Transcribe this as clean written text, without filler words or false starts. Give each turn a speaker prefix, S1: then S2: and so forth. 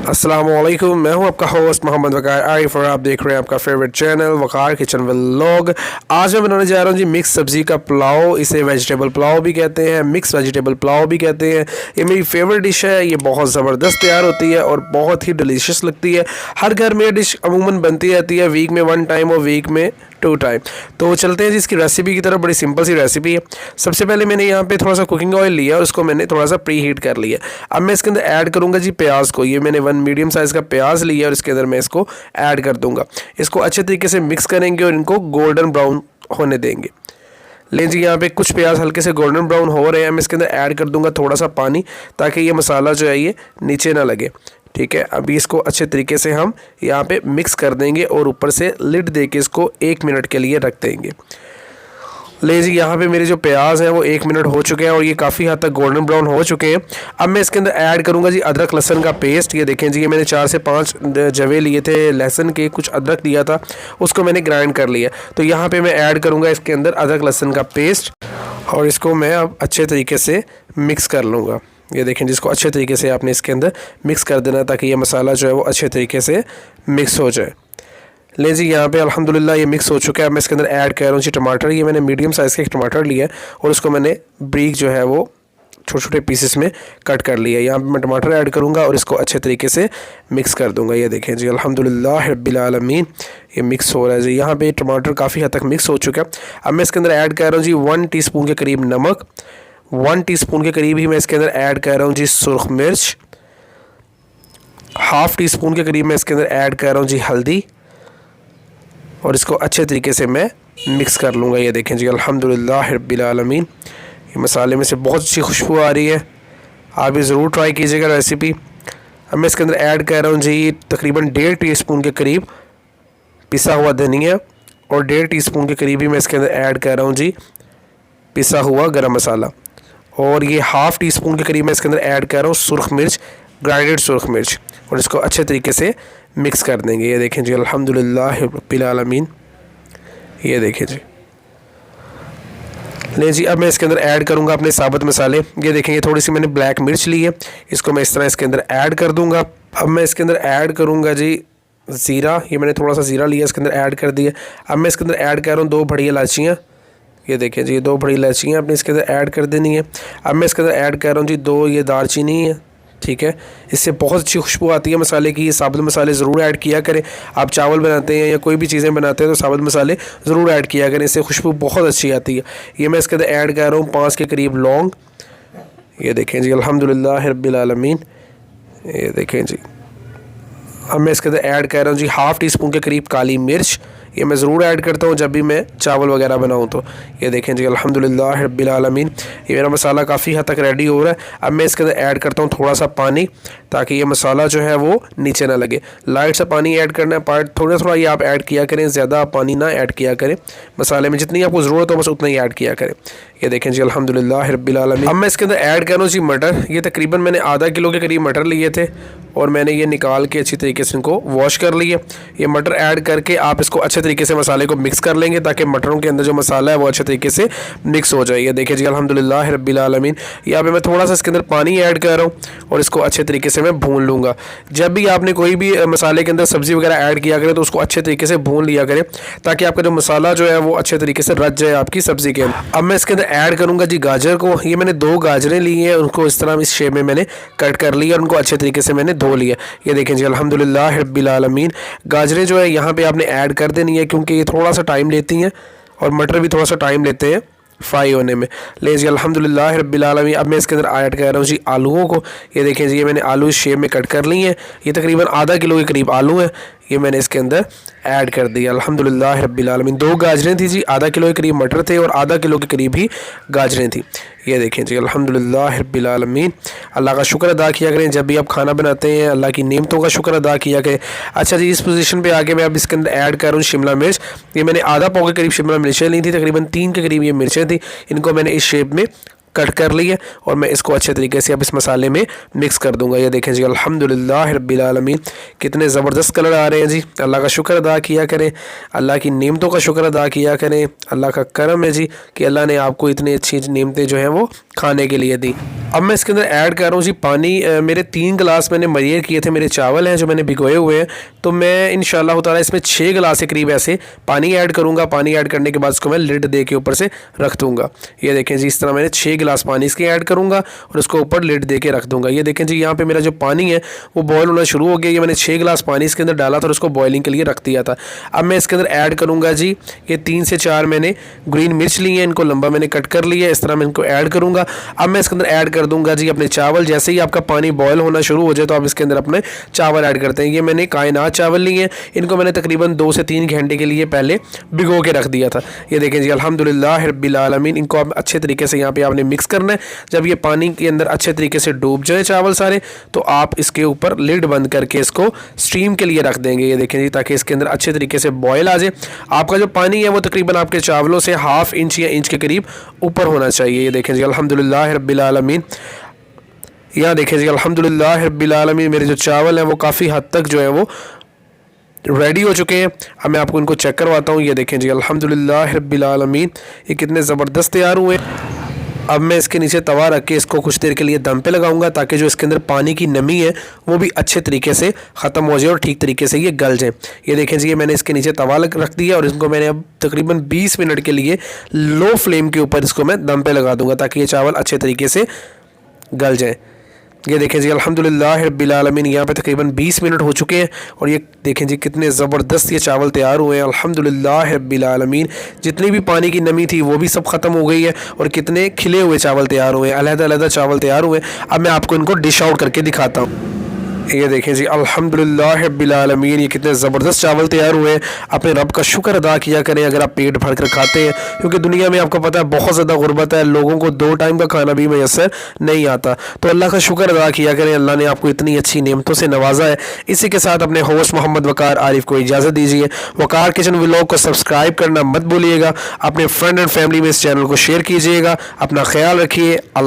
S1: अस्सलामुअलैकुम, मैं हूं आपका होस्ट मोहम्मद वकार आरिफ और आप देख रहे हैं आपका फेवरेट चैनल वकार किचन व्लॉग। आज मैं बनाने जा रहा हूं जी मिक्स सब्ज़ी का पुलाव। इसे वेजिटेबल पुलाव भी कहते हैं, मिक्स वेजिटेबल पुलाव भी कहते हैं। ये मेरी फेवरेट डिश है। ये बहुत ज़बरदस्त तैयार होती है और बहुत ही डिलीशियस लगती है। हर घर में ये डिश अमूमन बनती रहती है, वीक में 1 टाइम और वीक में 2 टाइम। तो चलते हैं जी इसकी रेसिपी की तरफ। बड़ी सिंपल सी रेसिपी है। सबसे पहले मैंने यहाँ पे थोड़ा सा कुकिंग ऑयल लिया और उसको मैंने थोड़ा सा प्री हीट कर लिया। अब मैं इसके अंदर ऐड करूँगा जी प्याज को। ये मैंने 1 मीडियम साइज़ का प्याज लिया और इसके अंदर मैं इसको ऐड कर दूँगा। इसको अच्छे तरीके से मिक्स करेंगे और इनको गोल्डन ब्राउन होने देंगे। लें जी, यहाँ पे कुछ प्याज हल्के से गोल्डन ब्राउन हो रहे हैं। मैं इसके अंदर ऐड कर दूँगा थोड़ा सा पानी, ताकि ये मसाला जो है ये नीचे ना लगे। ठीक है, अभी इसको अच्छे तरीके से हम यहाँ पे मिक्स कर देंगे और ऊपर से लिड दे के इसको 1 मिनट के लिए रख देंगे। ले जी, यहाँ पे मेरे जो प्याज हैं वो 1 मिनट हो चुके हैं और ये काफ़ी हद तक गोल्डन ब्राउन हो चुके हैं। अब मैं इसके अंदर ऐड करूँगा जी अदरक लहसुन का पेस्ट। ये देखें जी, ये मैंने 4 से 5 जवे लिए थे लहसुन के, कुछ अदरक लिया था, उसको मैंने ग्राइंड कर लिया। तो यहाँ पे मैं ऐड करूँगा इसके अंदर अदरक लहसुन का पेस्ट और इसको मैं अब अच्छे तरीके से मिक्स कर लूँगा। ये देखें जिसको अच्छे तरीके से आपने इसके अंदर मिक्स कर देना, ताकि ये मसाला जो है वो अच्छे तरीके से मिक्स हो जाए। ले जी, यहाँ पे अल्हम्दुलिल्लाह ये मिक्स हो चुका है। मैं इसके अंदर ऐड कर रहा हूँ जी टमाटर। ये मैंने मीडियम साइज़ का एक टमाटर लिया है और उसको मैंने ब्रीक जो है वो छोटे छोटे पीसेस में कट कर लिया है। यहाँ पे मैं टमाटर ऐड करूँगा और इसको अच्छे तरीके से मिक्स कर दूँगा। ये देखें जी, अल्हम्दुलिल्लाह रब्बिल आलमीन ये मिक्स हो रहा है जी। यहाँ पे टमाटर काफ़ी हद तक मिक्स हो चुका है। अब मैं इसके अंदर ऐड कर रहा हूँ जी 1 टीस्पून के करीब नमक, 1 टीस्पून के करीब ही मैं इसके अंदर ऐड कर रहा हूँ जी सुरख मिर्च, ½ टीस्पून के करीब मैं इसके अंदर ऐड कर रहा हूँ जी हल्दी और इसको अच्छे तरीके से मैं मिक्स कर लूँगा। ये देखें जी, अल्हम्दुलिल्लाह रब्बिल आलमीन ये मसाले में से बहुत अच्छी खुशबू आ रही है। आप ये ज़रूर ट्राई कीजिएगा रेसिपी। अब मैं इसके अंदर ऐड कर रहा हूँ जी तकरीबन 1.5 टीस्पून के करीब पिसा हुआ धनिया और 1.5 टीस्पून के करीब ही मैं इसके अंदर ऐड कर रहा हूँ जी पिसा हुआ गरम मसाला और ये ½ टीस्पून के करीब मैं इसके अंदर ऐड कर रहा हूँ सुरख मिर्च, ग्राइंडेड सुरख मिर्च और इसको अच्छे तरीके से मिक्स कर देंगे। ये देखें जी, अल्हम्दुलिल्लाह रब्बिल आलमीन ये देखें जी। ले जी, अब मैं इसके अंदर ऐड करूँगा अपने साबुत मसाले। ये देखेंगे थोड़ी सी मैंने ब्लैक मिर्च ली है, इसको मैं इस तरह इसके अंदर ऐड कर दूँगा। अब मैं इसके अंदर ऐड करूँगा जी ज़ीरा। ये मैंने थोड़ा सा ज़ीरा लिया, इसके अंदर ऐड कर दिया। अब मैं इसके अंदर ऐड कर रहा हूँ 2 बड़ी इलायचियाँ। ये देखें जी, 2 बड़ी इलायचियाँ अपने इसके अंदर ऐड कर देनी है। अब मैं इसके अंदर ऐड कर रहा हूँ जी 2 ये दालचीनी है। ठीक है, इससे बहुत अच्छी खुशबू आती है मसाले की। ये साबुत मसाले ज़रूर ऐड किया करें। आप चावल बनाते हैं या कोई भी चीज़ें बनाते हैं तो साबुत मसाले ज़रूर ऐड किया करें, इससे खुशबू बहुत अच्छी आती है। ये मैं इसके अंदर ऐड कर रहा हूँ 5 के करीब लौंग। ये देखें जी, अल्हम्दुलिल्लाह रब्बिल आलमीन ये देखें जी। अब मैं इसके अंदर ऐड कर रहा हूँ जी ½ टीस्पून के करीब काली मिर्च। ये मैं ज़रूर ऐड करता हूँ जब भी मैं चावल वगैरह बनाऊँ तो। ये देखें जी, अल्हम्दुलिल्लाह रब्बिल आलमीन ये मेरा मसाला काफ़ी हद तक रेडी हो रहा है। अब मैं इसके अंदर ऐड करता हूँ थोड़ा सा पानी, ताकि ये मसाला जो है वो नीचे ना लगे। लाइट सा पानी ऐड करना है, थोड़ा थोड़ा ये आप ऐड किया करें, ज़्यादा पानी ना ऐड किया करें। मसाले में जितनी आपको ज़रूरत हो बस उतना ही ऐड किया करें। ये देखें जी, अल्हम्दुलिल्लाह रब्बिल आलमीन। अब मैं इसके अंदर ऐड कर रहा हूँ जी मटर। ये तकरीबन मैंने आधा किलो के करीब मटर लिए थे और मैंने ये निकाल के अच्छी तरीके से इनको वॉश कर लिया। ये मटर ऐड करके आप इसको अच्छे तरीके से मसाले को मिक्स कर लेंगे, ताकि मटरों के अंदर जो मसाला है वो अच्छे तरीके से मिक्स हो जाए। ये देखिए जी, अल्हम्दुलिल्लाह रब्बिल आलमीन। यहाँ पे मैं थोड़ा सा इसके अंदर पानी ऐड कर रहा हूँ और इसको अच्छे तरीके से मैं भून लूँगा। जब भी आपने कोई भी मसाले के अंदर सब्ज़ी वगैरह ऐड किया करें तो उसको अच्छे तरीके से भून लिया करें, ताकि आपका जो मसाला जो है वो अच्छे तरीके से रच जाए आपकी सब्ज़ी के अंदर। अब मैं इसके अंदर ऐड करूँगा जी गाजर को। ये मैंने 2 गाजरें ली हैं, उनको इस तरह इस शेप में मैंने कट कर लिया और उनको अच्छे तरीके से मैंने धो लिया। ये देखें जी, अल्हम्दुलिल्लाह रब्बिल आलमीन। गाजरें जो है यहाँ पे आपने ऐड कर देनी है, क्योंकि ये थोड़ा सा टाइम लेती हैं और मटर भी थोड़ा सा टाइम लेते हैं फ्राई होने में। ले जी, अल्हम्दुलिल्लाह रब्बिल आलमीन। अब मैं इसके अंदर ऐड कर रहा हूँ जी आलूओं को। ये देखें जी, ये मैंने आलू इस शेप में कट कर लिए हैं। ये तकरीबन आधा किलो के करीब आलू हैं, ये मैंने इसके अंदर ऐड कर दिया। अल्हम्दुलिल्लाह रब्बिल आलमीन। 2 गाजरें थी जी, आधा किलो के करीब मटर थे और आधा किलो के करीब ही गाजरें थी। ये देखें जी, अल्हम्दुलिल्लाह रब्बिल आलमीन। अल्लाह का शुक्र अदा किया करें जब भी आप खाना बनाते हैं, अल्लाह की नेमतों का शुक्र अदा किया करें। अच्छा जी, इस पोजीशन पे आके मैं अब इसके अंदर ऐड कर रहा हूँ शिमला मिर्च। ये मैंने आधा पाव के करीब शिमला मिर्चें ली थी, तकरीबन 3 के करीब ये मिर्चें थी। इनको मैंने इस शेप में कट कर लिए और मैं इसको अच्छे तरीके से अब इस मसाले में मिक्स कर दूंगा। ये देखें जी अल्हम्दुलिल्लाह रब्बिल आलमीन कितने ज़बरदस्त कलर आ रहे हैं जी। अल्लाह का शुक्र अदा किया करें, अल्लाह की नेमतों का शुक्र अदा किया करें। अल्लाह का करम है जी कि अल्लाह ने आपको इतनी अच्छी नेमतें जो हैं वो खाने के लिए दी। अब मैं इसके अंदर ऐड कर रहा हूँ जी पानी। मेरे 3 गिलास मैंने मरीर किए थे, मेरे चावल हैं जो मैंने भिगोए हुए हैं, तो मैं इंशाअल्लाह ताला इसमें 6 गिलास के करीब ऐसे पानी ऐड करूँगा। पानी ऐड करने के बाद इसको मैं लिड दे के ऊपर से रख दूँगा। ये देखें जी इस तरह मैंने 6 गिलास पानी इसके ऐड करूँगा और उसको ऊपर लिड दे के रख दूँगा। ये देखें जी यहाँ पर मेरा जो पानी है वो बॉयल होना शुरू हो गया। ये मैंने 6 गिलास पानी इसके अंदर डाला था और उसको बॉयलिंग के लिए रख दिया था। अब मैं इसके अंदर ऐड करूँगा जी ये 3 से 4 मैंने ग्रीन मिर्च ली है, इनको लंबा मैंने कट कर लिया है, इस तरह मैं इनको ऐड करूँगा। अब मैं इसके अंदर ऐड कर दूँगा जी अपने चावल। जैसे ही आपका पानी बॉयल होना शुरू हो जाए तो आप इसके अंदर अपने चावल ऐड करते हैं। ये मैंने कायनात चावल लिए हैं, इनको मैंने तकरीबन 2 से 3 घंटे के लिए पहले भिगो के रख दिया था। ये देखें जी अल्हम्दुलिल्लाह रब्बिल आलमीन। इनको आप अच्छे तरीके से यहाँ पे आपने मिक्स करना है। जब ये पानी के अंदर अच्छे तरीके से डूब जाए चावल सारे, तो आप इसके ऊपर लिड बंद करके इसको स्टीम के लिए रख देंगे। ये देखें जी ताकि इसके अंदर अच्छे तरीके से बॉयल आ जाए। आपका जो पानी है वो तकरीबन आपके चावलों से 1/2 इंच या इंच के करीब ऊपर होना चाहिए। ये देखें जी अल्हम्दुलिल्लाह रब्बिल आलमीन। यहाँ देखें जी अल्हम्दुलिल्लाह रब्बिल आलमीन मेरे जो चावल हैं वो काफ़ी हद तक जो है वो रेडी हो चुके हैं। अब मैं आपको इनको चेक करवाता हूँ। ये देखें जी अल्हम्दुलिल्लाह रब्बिल आलमीन ये कितने ज़बरदस्त तैयार हुए। अब मैं इसके नीचे तवा रख के इसको कुछ देर के लिए दम पे लगाऊंगा ताकि जो इसके अंदर पानी की नमी है वो भी अच्छे तरीके से ख़त्म हो जाए और ठीक तरीके से ये गल जाए। ये देखें जी ये मैंने इसके नीचे तवा रख दिया और इसको मैंने अब तकरीबन 20 मिनट के लिए लो फ्लेम के ऊपर इसको मैं दम पे लगा दूंगा ताकि ये चावल अच्छे तरीके से गल जाए। ये देखें जी अल्हम्दुलिल्लाह रब्बिल आलमीन यहाँ पे तकरीबन 20 मिनट हो चुके हैं और ये देखें जी कितने ज़बरदस्त ये चावल तैयार हुए हैं अल्हम्दुलिल्लाह रब्बिल आलमीन। जितनी भी पानी की नमी थी वो भी सब ख़त्म हो गई है और कितने खिले हुए चावल तैयार हुए हैं, अलग-अलग चावल तैयार हुए हैं। अब मैं आपको इनको डिश आउट करके दिखाता हूँ। ये देखें जी अल्हम्दुलिल्लाह रब्बिल आलमीन ये कितने ज़बरदस्त चावल तैयार हुए हैं। अपने रब का शुक्र अदा किया करें अगर आप पेट भर कर खाते हैं, क्योंकि दुनिया में आपको पता है बहुत ज़्यादा गुर्बत है, लोगों को 2 टाइम का खाना भी मैसर नहीं आता। तो अल्लाह का शुक्र अदा किया करें, अल्लाह ने आपको इतनी अच्छी नेमतों से नवाजा है। इसी के साथ अपने होस्ट मोहम्मद वकार आरिफ को इजाज़त दीजिए। वकार किचन व्लॉग को सब्सक्राइब करना मत भूलिएगा। अपने फ्रेंड एंड फैमिली में इस चैनल को शेयर कीजिएगा। अपना ख्याल रखिए।